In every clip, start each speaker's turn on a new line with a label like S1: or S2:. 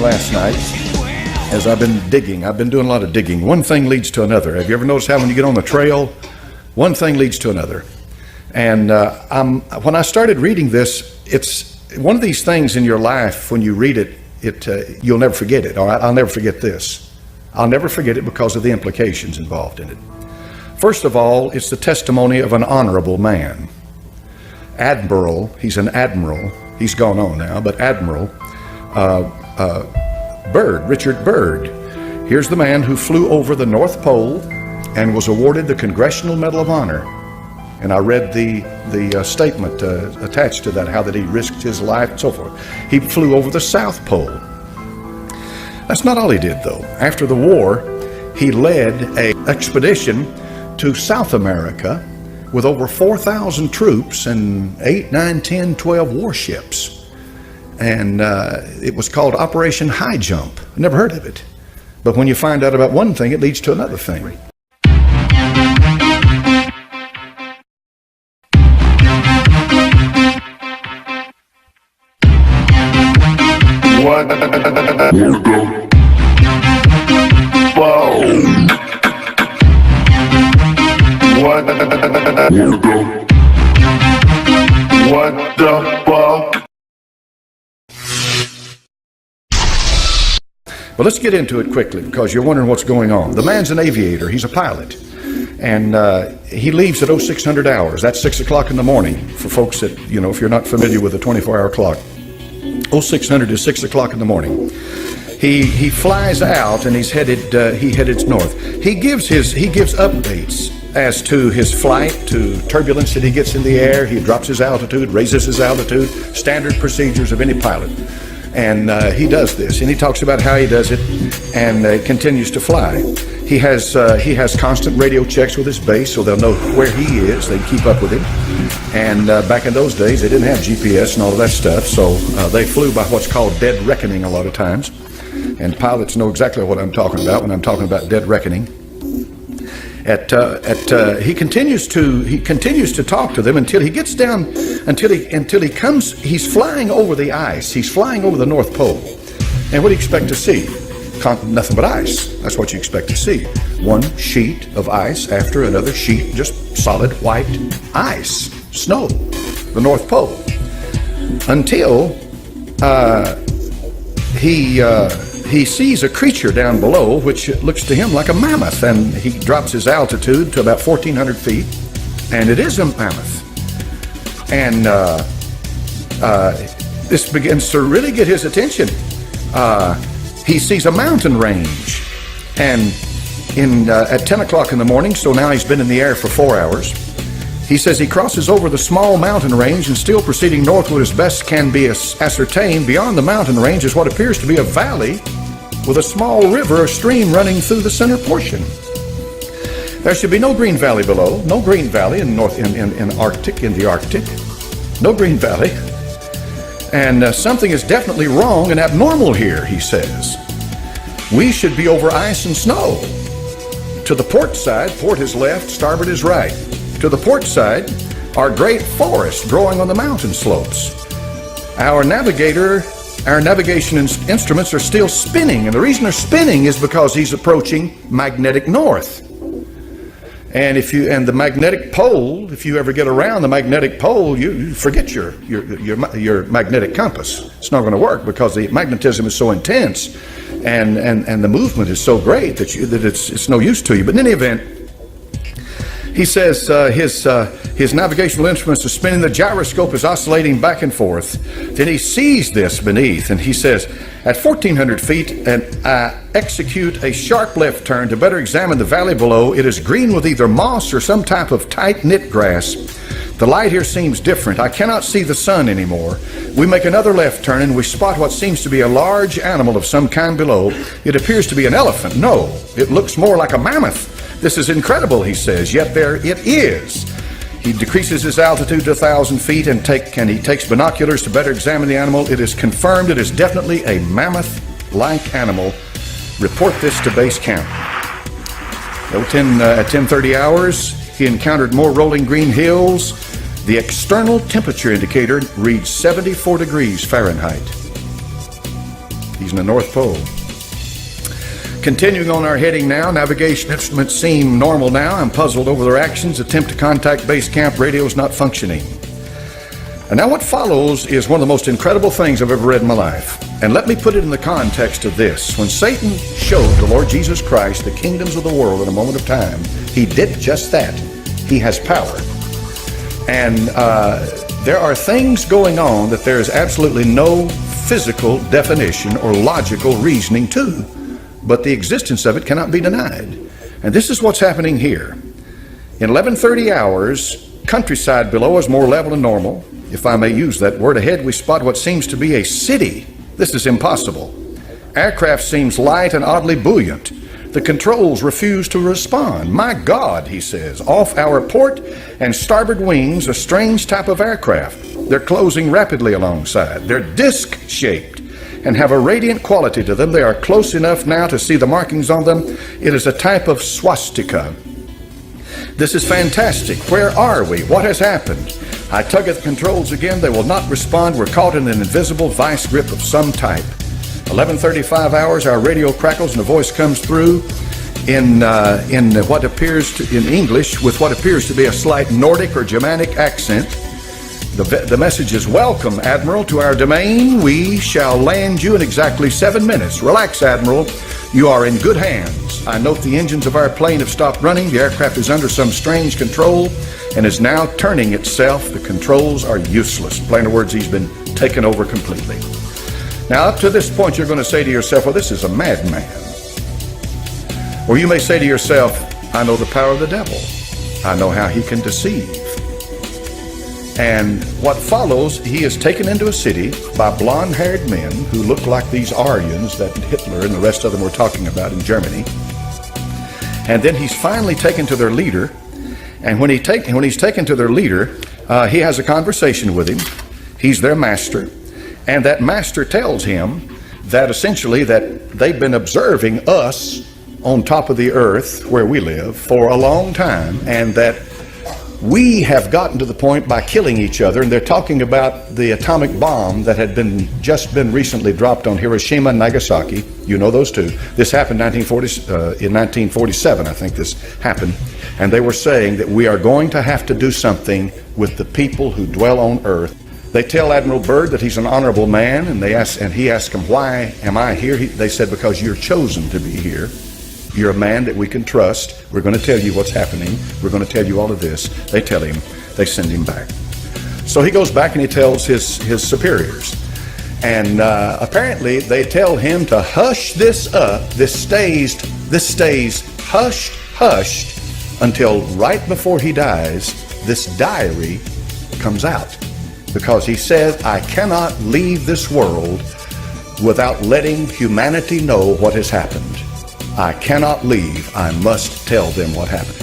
S1: last night as I've been digging. I've been doing a lot of digging. One thing leads to another. Have you ever noticed how when you get on the trail, one thing leads to another? And when I started reading this, it's one of these things in your life, when you read it, you'll never forget it. All right, I'll never forget this. I'll never forget it because of the implications involved in it. First of all, it's the testimony of an honorable man. Admiral, he's an admiral. He's gone on now, but Admiral Byrd, Richard Byrd. Here's the man who flew over the North Pole and was awarded the Congressional Medal of Honor. And I read the statement attached to that, how that he risked his life and so forth. He flew over the South Pole. That's not all he did, though. After the war, he led an expedition to South America with over 4,000 troops and 8, 9, 10, 12 warships. And it was called Operation High Jump. Never heard of it. But when you find out about one thing, it leads to another thing. What the fuck? Well, let's get into it quickly because you're wondering what's going on. The man's an aviator. He's a pilot. And he leaves at 0600 hours. That's 6 o'clock in the morning for folks that, you know, if you're not familiar with a 24-hour clock. 0600 is 6 o'clock in the morning. He flies out and he headed north. He gives updates as to his flight, to turbulence that he gets in the air. He drops his altitude, raises his altitude, standard procedures of any pilot. And he does this, and he talks about how he does it, and continues to fly. He has constant radio checks with his base, so they'll know where he is. They keep up with him. And back in those days, they didn't have GPS and all of that stuff, so they flew by what's called dead reckoning a lot of times. And pilots know exactly what I'm talking about when I'm talking about dead reckoning. He continues to talk to them until he gets down, until he comes. He's flying over the ice. He's flying over the North Pole. And what do you expect to see? Nothing but ice. That's what you expect to see. One sheet of ice after another sheet, just solid white ice, snow, the North Pole. Until he sees a creature down below, which looks to him like a mammoth, and he drops his altitude to about 1,400 feet, and it is a mammoth. And this begins to really get his attention. He sees a mountain range, and at 10 o'clock in the morning, so now he's been in the air for 4 hours, he says he crosses over the small mountain range, and still proceeding northward as best can be ascertained, beyond the mountain range is what appears to be a valley with a small river or stream running through the center portion. There should be no green valley below, no green valley in the Arctic, no green valley. And something is definitely wrong and abnormal here, he says. We should be over ice and snow. To the port side, port is left, starboard is right. To the port side are great forests growing on the mountain slopes. Our navigation instruments are still spinning, and the reason they're spinning is because he's approaching magnetic north. And the magnetic pole, if you ever get around the magnetic pole, you forget your magnetic compass. It's not going to work because the magnetism is so intense, and the movement is so great that it's no use to you. But in any event, he says his navigational instruments are spinning, the gyroscope is oscillating back and forth. Then he sees this beneath, and he says, at 1,400 feet, and I execute a sharp left turn to better examine the valley below. It is green with either moss or some type of tight-knit grass. The light here seems different. I cannot see the sun anymore. We make another left turn, and we spot what seems to be a large animal of some kind below. It appears to be an elephant. No, it looks more like a mammoth. This is incredible, he says, yet there it is. He decreases his altitude to 1,000 feet and he takes binoculars to better examine the animal. It is confirmed it is definitely a mammoth-like animal. Report this to base camp. At 10:30 hours, he encountered more rolling green hills. The external temperature indicator reads 74 degrees Fahrenheit. He's in the North Pole. Continuing on our heading now, navigation instruments seem normal now. I'm puzzled over their actions. Attempt to contact base camp, radio is not functioning. And now what follows is one of the most incredible things I've ever read in my life. And let me put it in the context of this. When Satan showed the Lord Jesus Christ the kingdoms of the world in a moment of time, he did just that. He has power. And there are things going on that there is absolutely no physical definition or logical reasoning to. But the existence of it cannot be denied. And this is what's happening here. In 11:30 hours, countryside below is more level than normal. If I may use that word, ahead we spot what seems to be a city. This is impossible. Aircraft seems light and oddly buoyant. The controls refuse to respond. My God, he says, off our port and starboard wings, a strange type of aircraft. They're closing rapidly alongside. They're disc-shaped and have a radiant quality to them. They are close enough now to see the markings on them. It is a type of swastika. This is fantastic. Where are we? What has happened? I tug at the controls again. They will not respond. We're caught in an invisible vice grip of some type. 11:35 hours, our radio crackles and a voice comes through in what appears to, in English, with what appears to be a slight Nordic or Germanic accent. The message is, welcome, Admiral, to our domain. We shall land you in exactly 7 minutes. Relax, Admiral. You are in good hands. I note the engines of our plane have stopped running. The aircraft is under some strange control and is now turning itself. The controls are useless. In plain words, he's been taken over completely. Now, up to this point, you're going to say to yourself, well, this is a madman. Or you may say to yourself, I know the power of the devil. I know how he can deceive. And what follows, he is taken into a city by blonde-haired men who look like these Aryans that Hitler and the rest of them were talking about in Germany. And then he's finally taken to their leader. And when he's taken to their leader, he has a conversation with him. He's their master. And that master tells him that essentially that they've been observing us on top of the earth where we live for a long time, and that we have gotten to the point by killing each other. And they're talking about the atomic bomb that had just been recently dropped on Hiroshima and Nagasaki. You know those two. This happened in 1947, I think this happened. And they were saying that we are going to have to do something with the people who dwell on earth. They tell Admiral Byrd that he's an honorable man, and he asks him, why am I here? They said, because you're chosen to be here. You're a man that we can trust. We're going to tell you what's happening. We're going to tell you all of this. They tell him. They send him back. So he goes back and he tells his superiors. And apparently they tell him to hush this up. This stays hushed until right before he dies, this diary comes out. Because he says, I cannot leave this world without letting humanity know what has happened. I cannot leave. I must tell them what happened.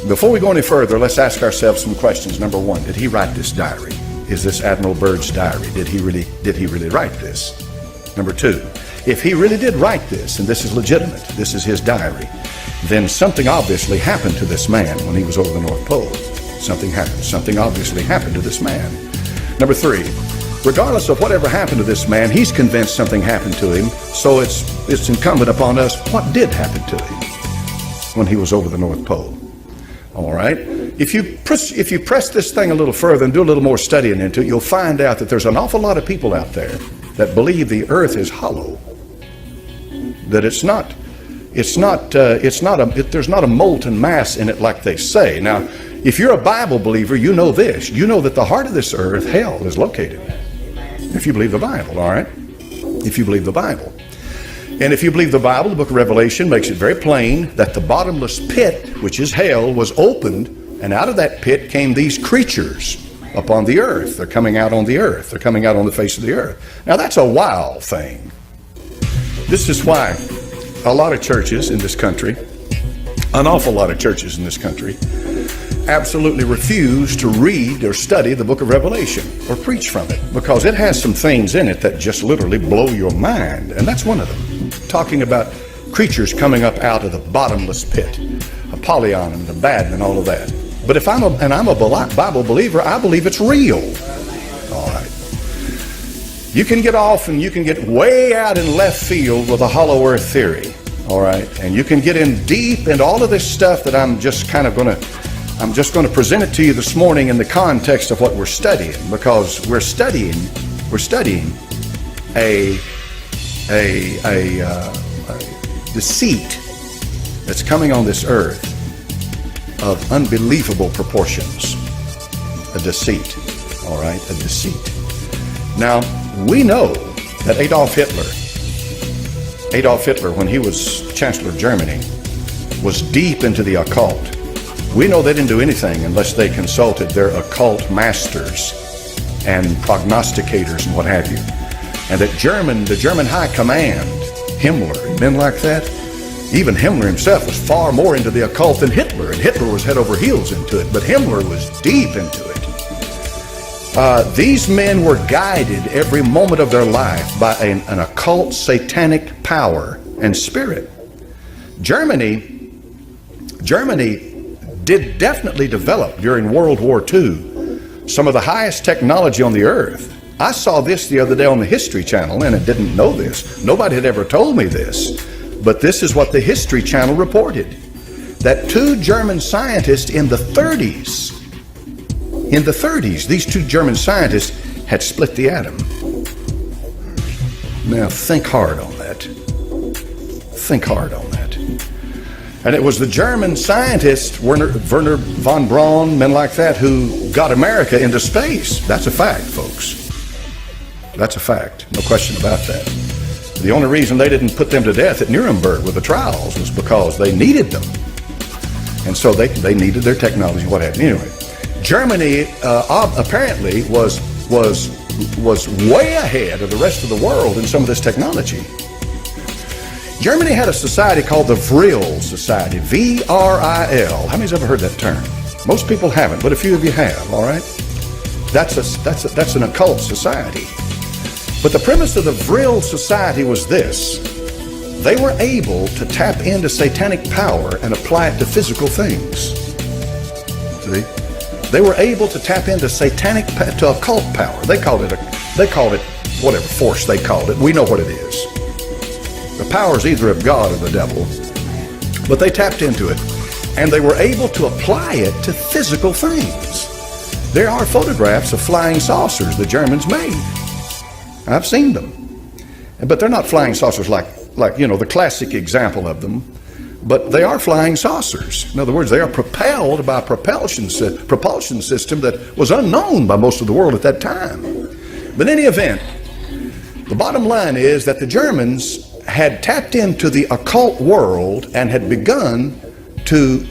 S1: Before we go any further, let's ask ourselves some questions. Number one, did he write this diary? Is this Admiral Byrd's diary? Did he really write this? Number two, if he really did write this, and this is legitimate, this is his diary, then something obviously happened to this man when he was over the North Pole. Something happened. Something obviously happened to this man. Number three, regardless of whatever happened to this man, he's convinced something happened to him, so it's incumbent upon us, what did happen to him when he was over the North Pole? All right? If you press this thing a little further and do a little more studying into it, you'll find out that there's an awful lot of people out there that believe the earth is hollow, that there's not a molten mass in it like they say. Now, if you're a Bible believer, you know this. You know that the heart of this earth, hell, is located. If you believe the Bible, all right? If you believe the Bible. And if you believe the Bible, the book of Revelation makes it very plain that the bottomless pit, which is hell, was opened, and out of that pit came these creatures upon the earth. They're coming out on the earth. They're coming out on the face of the earth. Now, that's a wild thing. This is why a lot of churches in this country, an awful lot of churches in this country, absolutely refuse to read or study the book of Revelation or preach from it, because it has some things in it that just literally blow your mind, and that's one of them. Talking about creatures coming up out of the bottomless pit, Apollyon and Abaddon and all of that. But if I'm a Bible believer, I believe it's real. All right. You can get off and you can get way out in left field with a hollow earth theory, all right? And you can get in deep into all of this stuff that I'm just going to present it to you this morning in the context of what we're studying, because we're studying a deceit that's coming on this earth of unbelievable proportions. A deceit, all right, a deceit. Now, we know that Adolf Hitler, when he was Chancellor of Germany, was deep into the occult. We know they didn't do anything unless they consulted their occult masters and prognosticators and what have you. And that the German high command, Himmler and men like that, even Himmler himself was far more into the occult than Hitler, and Hitler was head over heels into it, but Himmler was deep into it. These men were guided every moment of their life by an occult satanic power and spirit. Germany did definitely develop during World War II some of the highest technology on the earth. I saw this the other day on the History Channel, and I didn't know this. Nobody had ever told me this, but this is what the History Channel reported, that two German scientists in the 30s, these two German scientists had split the atom. Now think hard on that. Think hard on that. And it was the German scientists, Werner von Braun, men like that, who got America into space. That's a fact, folks. That's a fact. No question about that. The only reason they didn't put them to death at Nuremberg with the trials was because they needed them. And so they needed their technology, what have you. Anyway, Germany apparently was way ahead of the rest of the world in some of this technology. Germany had a society called the Vril Society, V-R-I-L. How many's ever heard that term? Most people haven't, but a few of you have, all right? That's an occult society. But the premise of the Vril Society was this: they were able to tap into satanic power and apply it to physical things. See? They were able to tap into to occult power. They called it whatever force they called it. We know what it is. The power is either of God or the devil. But they tapped into it, and they were able to apply it to physical things. There are photographs of flying saucers the Germans made. I've seen them. But they're not flying saucers like the classic example of them. But they are flying saucers. In other words, they are propelled by a propulsion system that was unknown by most of the world at that time. But in any event, the bottom line is that the Germans had tapped into the occult world and had begun to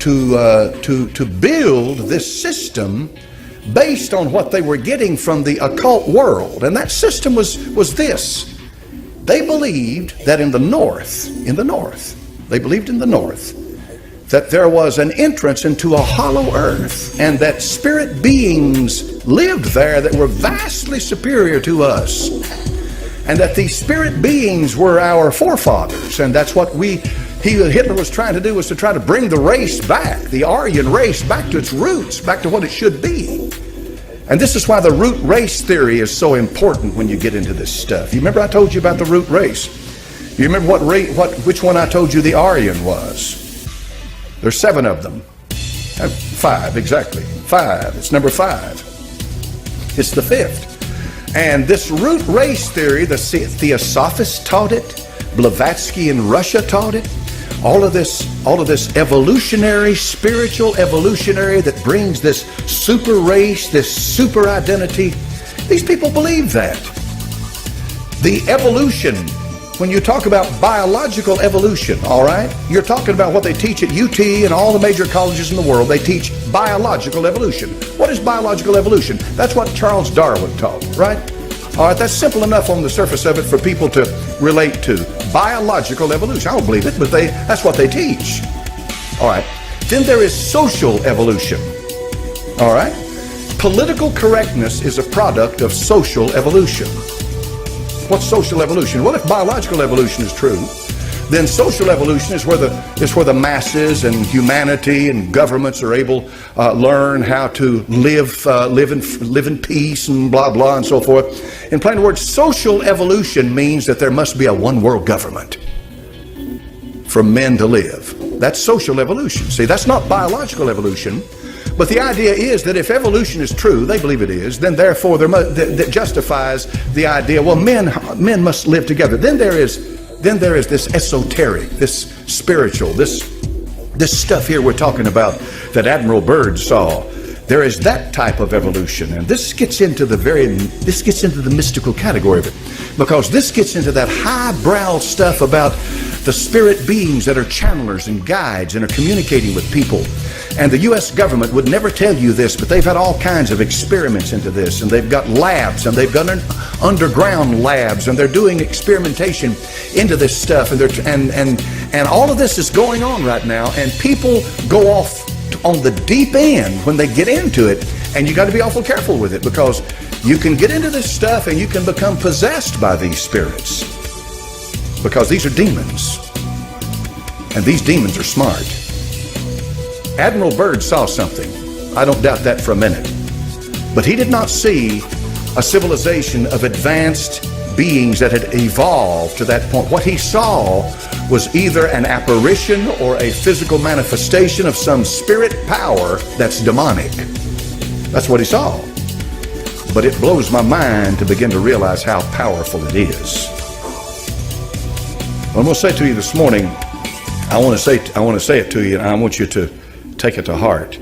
S1: build this system based on what they were getting from the occult world. And that system was this. They believed that in the north, that there was an entrance into a hollow earth, and that spirit beings lived there that were vastly superior to us, and that these spirit beings were our forefathers. And that's what Hitler was trying to do, was to try to bring the race back, the Aryan race, back to its roots, back to what it should be. And this is why the root race theory is so important when you get into this stuff. You remember I told you about the root race? You remember which one I told you the Aryan was? There's 7 of them. 5, exactly. 5. It's number 5. It's the 5th. And this root race theory, the Theosophists taught it. Blavatsky in Russia taught it. All of this evolutionary, spiritual evolutionary that brings this super race, this super identity. These people believe that. The evolution, when you talk about biological evolution, all right, you're talking about what they teach at UT and all the major colleges in the world. They teach biological evolution. What is biological evolution? That's what Charles Darwin taught, right? All right, that's simple enough on the surface of it for people to relate to. Biological evolution. I don't believe it, but that's what they teach. All right. Then there is social evolution. All right. Political correctness is a product of social evolution. What's social evolution? Well, if biological evolution is true, then social evolution is where the masses and humanity and governments are able learn how to live in peace and blah blah and so forth. In plain words, social evolution means that there must be a one world government for men to live. That's social evolution. See, that's not biological evolution. But the idea is that if evolution is true, they believe it is, then therefore that justifies the idea, well, men must live together. Then there is this esoteric, this spiritual, this stuff here we're talking about that Admiral Byrd saw. There is that type of evolution, and this gets into the mystical category of it, because this gets into that highbrow stuff about the spirit beings that are channelers and guides and are communicating with people. And the U.S. government would never tell you this, but they've had all kinds of experiments into this, and they've got labs, and they've got underground labs, and they're doing experimentation into this stuff, and all of this is going on right now, and people go off on the deep end when they get into it, and you got to be awful careful with it, because you can get into this stuff and you can become possessed by these spirits, because these are demons, and these demons are smart. Admiral Byrd saw something. I don't doubt that for a minute. But he did not see a civilization of advanced beings that had evolved to that point. What he saw was either an apparition or a physical manifestation of some spirit power that's demonic. That's what he saw. But it blows my mind to begin to realize how powerful it is. What I'm going to say to you this morning, I want to say it to you, and I want you to take it to heart.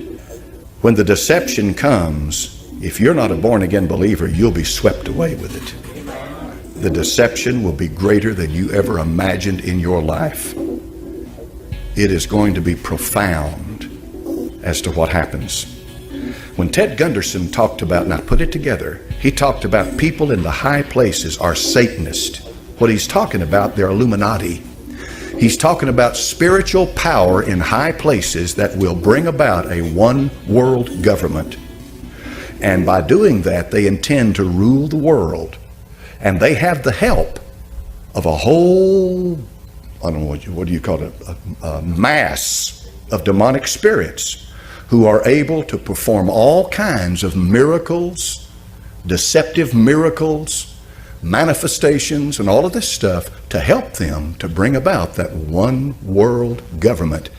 S1: When the deception comes, if you're not a born-again believer, you'll be swept away with it. The deception will be greater than you ever imagined in your life. It is going to be profound as to what happens. When Ted Gunderson talked about, now put it together, he talked about people in the high places are Satanists. What he's talking about, they're Illuminati. He's talking about spiritual power in high places that will bring about a one world government. And by doing that, they intend to rule the world. And they have the help of a whole, I don't know, what do you call it, a mass of demonic spirits who are able to perform all kinds of miracles, deceptive miracles, manifestations, and all of this stuff to help them to bring about that one world government.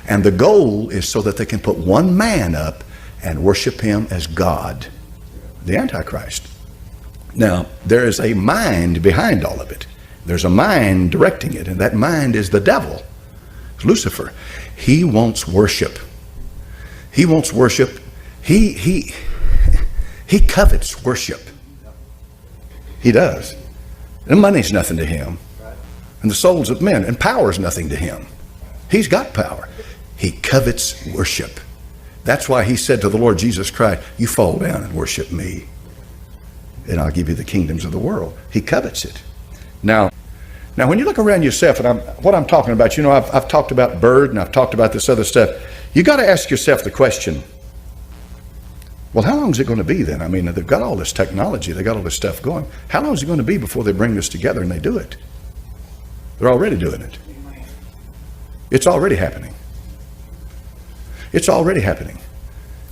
S1: And the goal is so that they can put one man up and worship him as God, the Antichrist. Now, there is a mind behind all of it. There's a mind directing it, and that mind is the devil, Lucifer. He wants worship. He wants worship. He covets worship. He does. And money's nothing to him. And the souls of men and power's nothing to him. He's got power. He covets worship. That's why he said to the Lord Jesus Christ, you fall down and worship me, and I'll give you the kingdoms of the world. He covets it. Now when you look around yourself, and what I'm talking about, you know, I've talked about Byrd and I've talked about this other stuff. You got to ask yourself the question, well, how long is it going to be then? I mean, they've got all this technology, they got all this stuff going. How long is it going to be before they bring this together and they do it? They're already doing it. It's already happening. It's already happening.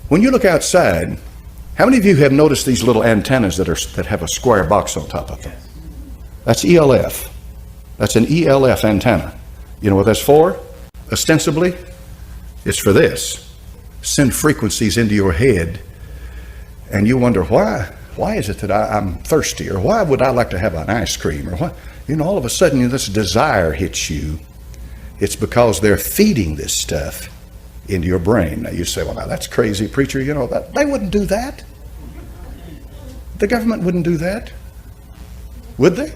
S1: When you look outside, how many of you have noticed these little antennas that have a square box on top of them? That's ELF. That's an ELF antenna. You know what that's for? Ostensibly, it's for this. Send frequencies into your head, and you wonder, why is it that I'm thirsty, or why would I like to have an ice cream, or what? You know, all of a sudden this desire hits you. It's because they're feeding this stuff into your brain. Now you say, well, now that's crazy, preacher. You know, they wouldn't do that. The government wouldn't do that, would they?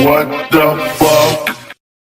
S2: What the fuck?